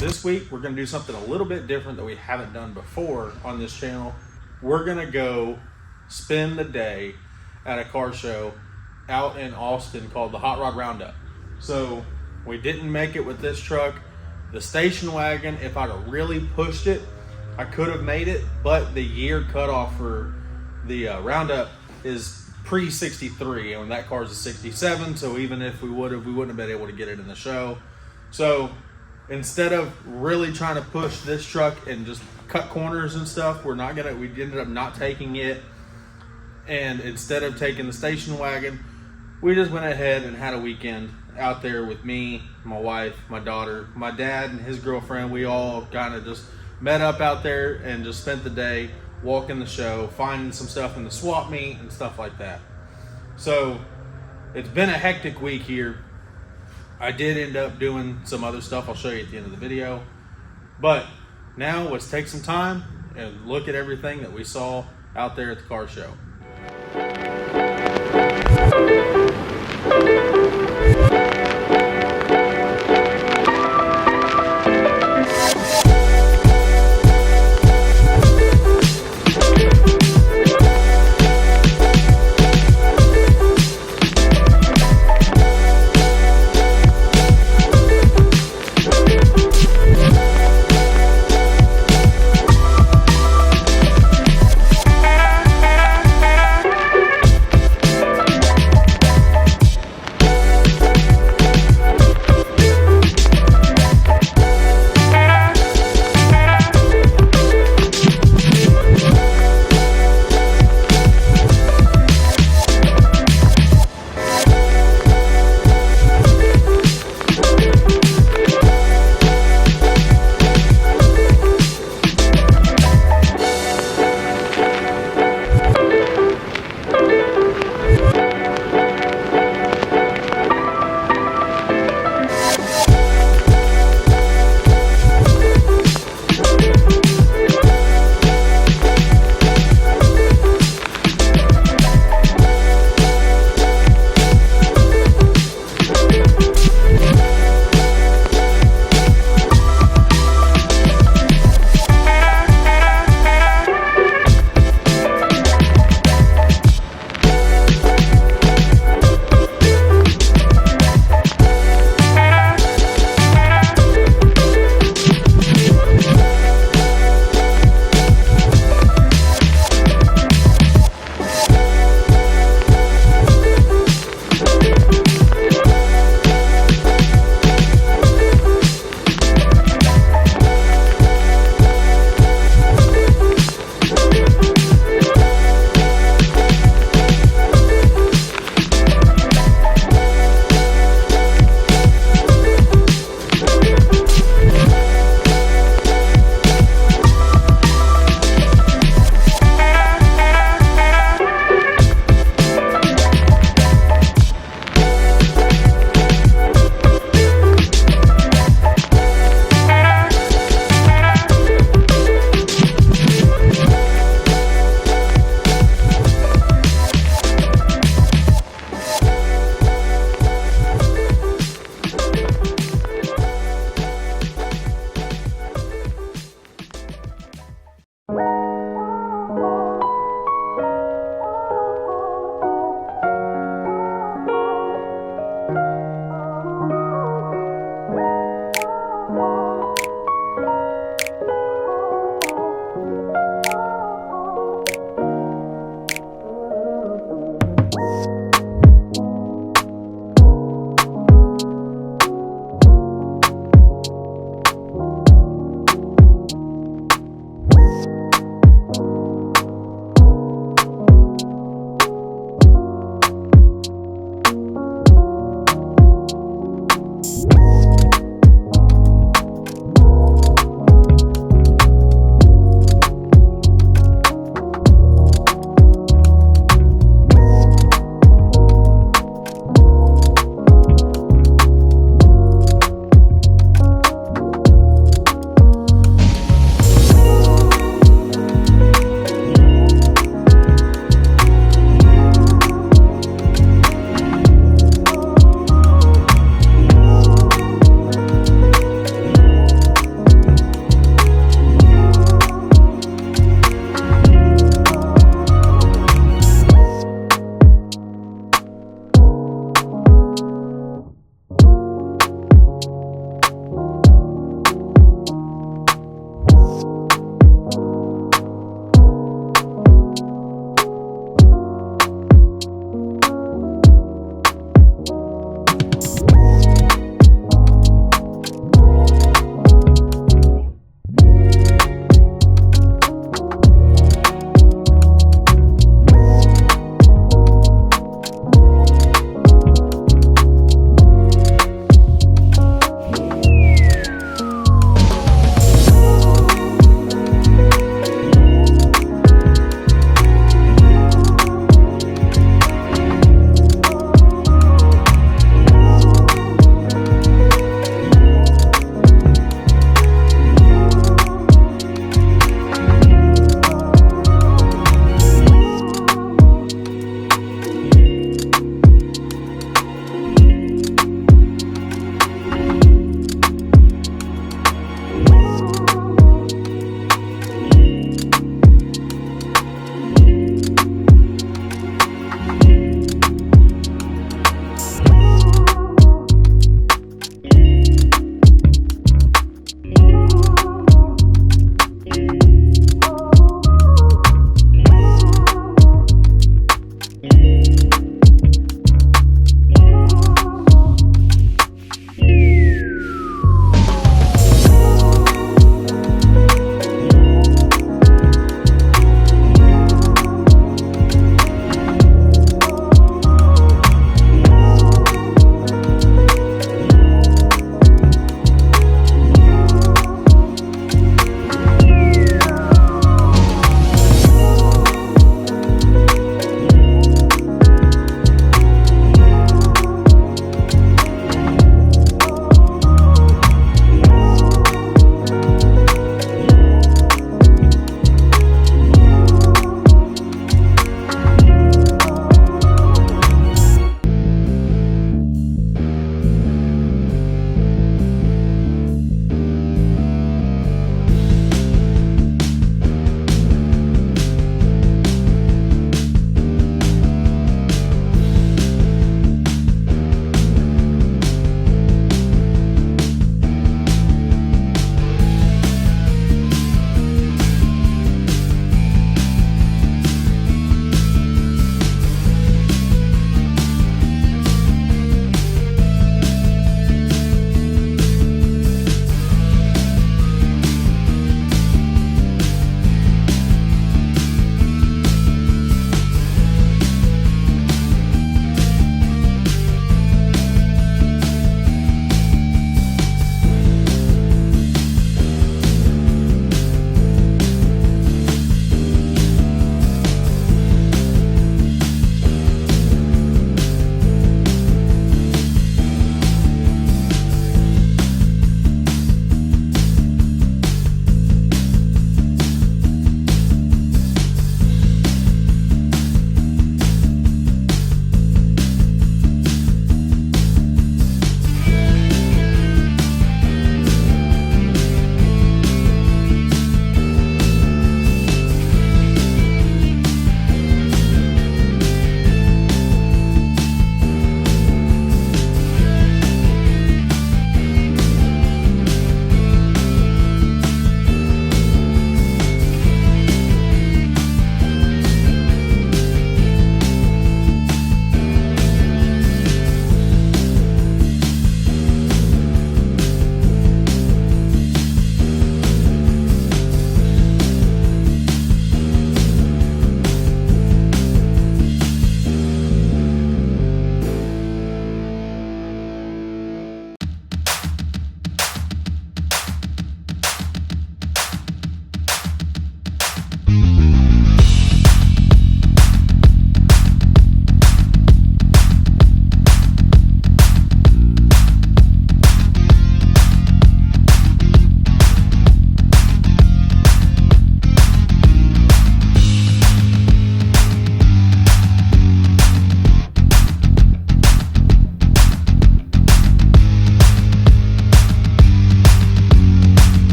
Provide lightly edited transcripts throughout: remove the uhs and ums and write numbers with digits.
This week, we're gonna do something a little bit different that we haven't done before on this channel. We're gonna go spend the day at a car show out in Austin called the Rod Roundup. So we didn't make it with this truck. The station wagon, if I'd have really pushed it, I could have made it, but the year cutoff for the Roundup is pre-63, and that car's a 67, so even if we wouldn't have been able to get it in the show. So instead of really trying to push this truck and just cut corners and stuff, we ended up not taking it. And instead of taking the station wagon, we just went ahead and had a weekend out there with me, my wife, my daughter, my dad, and his girlfriend. We all kind of just met up out there and just spent the day walking the show, finding some stuff in the swap meet and stuff like that. So it's been a hectic week here. I did end up doing some other stuff I'll show you at the end of the video. But now let's take some time and look at everything that we saw out there at the car show.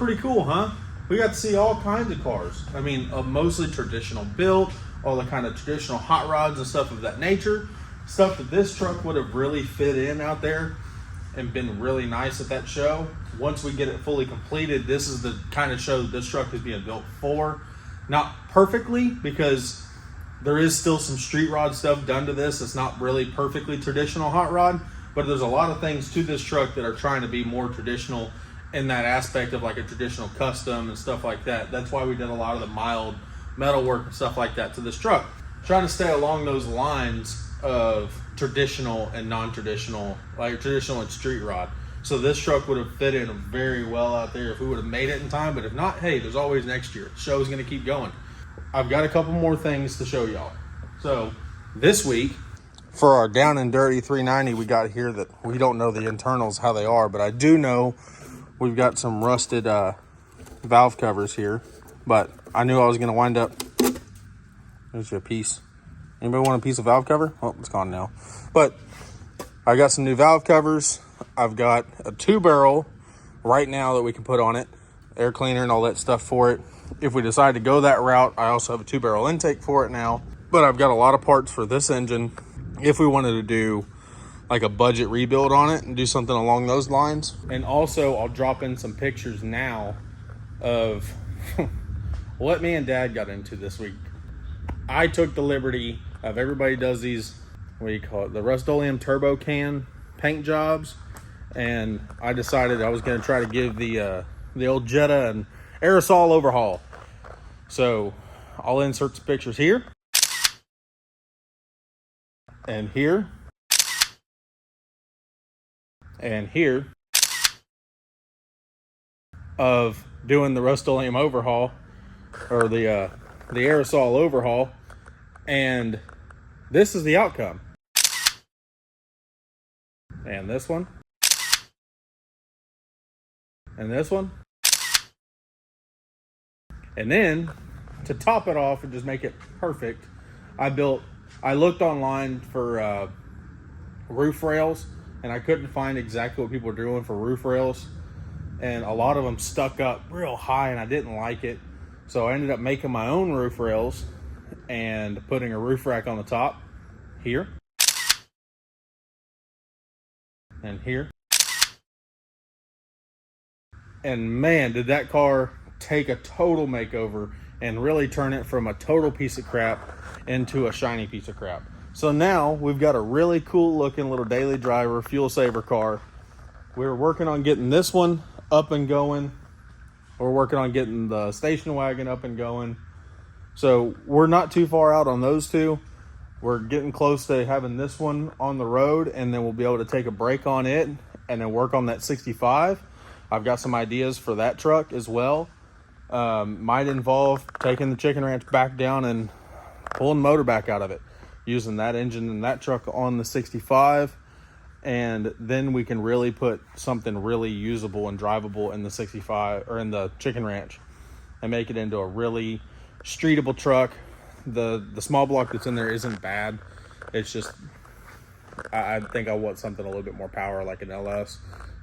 pretty cool, huh? We got to see all kinds of cars. I mean, a mostly traditional build, all the kind of traditional hot rods and stuff of that nature. Stuff that this truck would have really fit in out there and been really nice at that show. Once we get it fully completed, this is the kind of show that this truck is being built for. Not perfectly, because there is still some street rod stuff done to this. It's not really perfectly traditional hot rod, but there's a lot of things to this truck that are trying to be more traditional in that aspect of like a traditional custom and stuff like that. That's why we did a lot of the mild metal work and stuff like that to this truck. Trying to stay along those lines of traditional and non-traditional, like traditional and street rod. So this truck would have fit in very well out there if we would have made it in time, but if not, hey, there's always next year. The show is going to keep going. I've got a couple more things to show y'all. So this week, for our down and dirty 390 we got here, that we don't know the internals how they are, but I do know we've got some rusted valve covers here, but I knew I was going to wind up. There's your piece. Anybody want a piece of valve cover? Oh, it's gone now. But I got some new valve covers. I've got a 2-barrel right now that we can put on it, air cleaner and all that stuff for it. If we decide to go that route, I also have a 2-barrel intake for it now. But I've got a lot of parts for this engine if we wanted to do like a budget rebuild on it and do something along those lines. And also I'll drop in some pictures now of what me and Dad got into this week. I took the liberty of, everybody does these, what do you call it, the Rust-Oleum turbo can paint jobs, and I decided I was going to try to give the old Jetta an aerosol overhaul. So I'll insert some pictures here and here and here of doing the Rust-Oleum overhaul, or the aerosol overhaul, and this is the outcome. And this one, and this one, and then to top it off and just make it perfect, I looked online for roof rails, and I couldn't find exactly what people were doing for roof rails, and a lot of them stuck up real high and I didn't like it. So I ended up making my own roof rails and putting a roof rack on the top here and here. And man, did that car take a total makeover and really turn it from a total piece of crap into a shiny piece of crap. So now we've got a really cool looking little daily driver fuel saver car. We're working on getting this one up and going. We're working on getting the station wagon up and going. So we're not too far out on those two. We're getting close to having this one on the road, and then we'll be able to take a break on it and then work on that 65. I've got some ideas for that truck as well. Might involve taking the chicken ranch back down and pulling the motor back out of it, using that engine and that truck on the 65. And then we can really put something really usable and drivable in the 65 or in the chicken ranch and make it into a really streetable truck. The small block that's in there isn't bad. It's just, I think I want something a little bit more power, like an LS.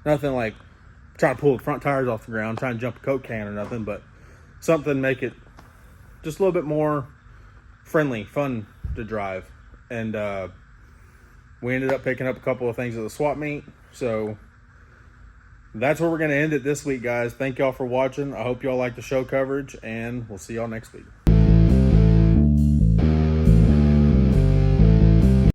Nothing like trying to pull the front tires off the ground, trying to jump a Coke can or nothing, but something make it just a little bit more friendly, fun to drive. And we ended up picking up a couple of things at the swap meet. So that's where we're going to end it this week, guys. Thank y'all for watching. I hope y'all like the show coverage, and we'll see y'all next week.